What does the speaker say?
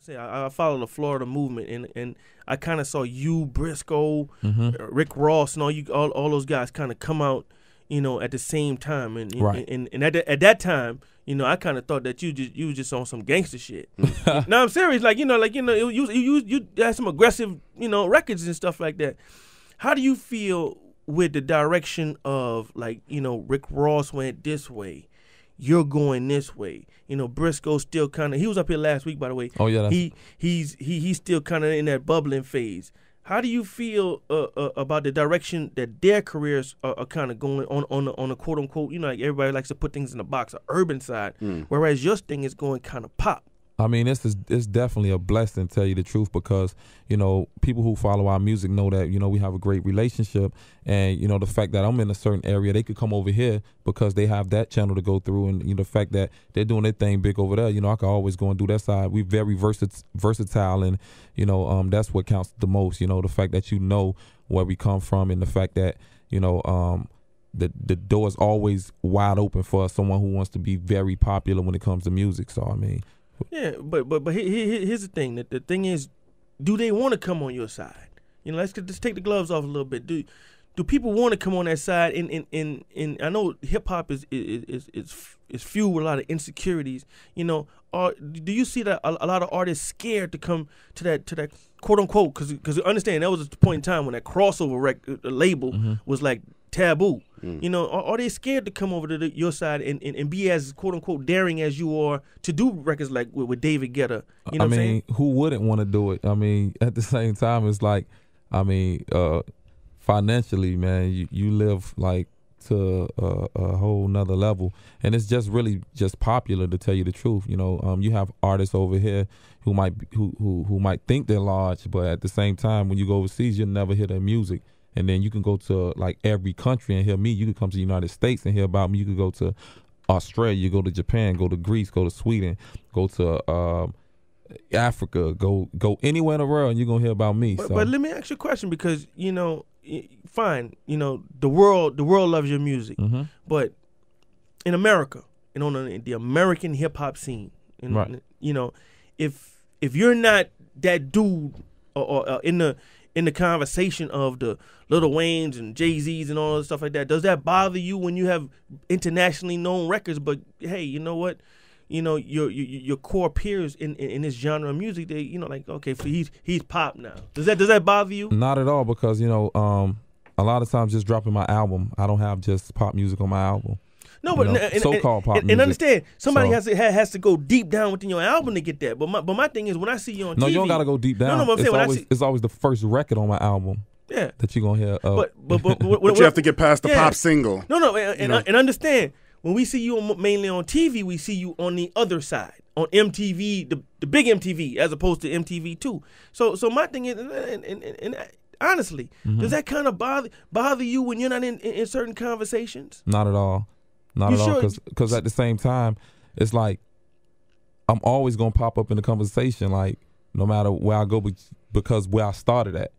say I follow the Florida movement, and I kind of saw you, Briscoe, Rick Ross, and all those guys kind of come out, at the same time, and at that time, I kind of thought that you was just on some gangster shit. No, I'm serious. You had some aggressive, records and stuff like that. How do you feel with the direction of Rick Ross went this way, you're going this way? Briscoe still kind of. He was up here last week, by the way. Oh yeah. He's still kind of in that bubbling phase. How do you feel about the direction that their careers are kind of going on a quote unquote? Everybody likes to put things in a box, a urban side, whereas your thing is going kind of pop. I mean, it's definitely a blessing, to tell you the truth, because, people who follow our music know that, we have a great relationship. And, the fact that I'm in a certain area, they could come over here because they have that channel to go through. And, the fact that they're doing their thing big over there, I could always go and do that side. We're very versatile, and, that's what counts the most, the fact that where we come from, and the fact that, the door is always wide open for someone who wants to be very popular when it comes to music. So, I mean. Yeah, but here's the thing. The thing is, do they want to come on your side? Let's just take the gloves off a little bit. Do people want to come on that side? And I know hip hop is fueled with a lot of insecurities. Or do you see that a lot of artists scared to come to that quote unquote? Because understand that was a point in time when that crossover label was like taboo. Are they scared to come over to your side and be as quote unquote daring as you are to do records like with David Guetta? I mean, who wouldn't want to do it? I mean, at the same time, it's like, financially, man, you live like to a whole nother level, and it's just really just popular, to tell you the truth. You have artists over here who might think they're large, but at the same time, when you go overseas, you'll never hear their music. And then you can go to like every country and hear me. You can come to the United States and hear about me. You can go to Australia, go to Japan, go to Greece, go to Sweden, go to Africa, go anywhere in the world, and you're gonna hear about me. But let me ask you a question, because fine, the world loves your music, but in America, on the American hip hop scene, right. If you're not that dude or in the conversation of the Lil Waynes and Jay-Z's and all that stuff like that, does that bother you when you have internationally known records? But hey, you know what? Your core peers in this genre of music, they okay, so he's pop now. Does that bother you? Not at all, because a lot of times just dropping my album, I don't have just pop music on my album. No, but so-called pop music. And understand, somebody has to go deep down within your album to get that. But my thing is, when I see you on TV, no, you don't gotta go deep down. No, but I'm saying it's always the first record on my album. Yeah, that you're gonna hear. But you have to get past the pop single. No, and understand, when we see you mainly on TV, we see you on the other side, on MTV, the big MTV, as opposed to MTV2. So my thing is, and honestly, does that kind of bother you when you're not in certain conversations? Not at all. Not at all, because at the same time, it's like I'm always gonna pop up in the conversation, like no matter where I go, because where I started at,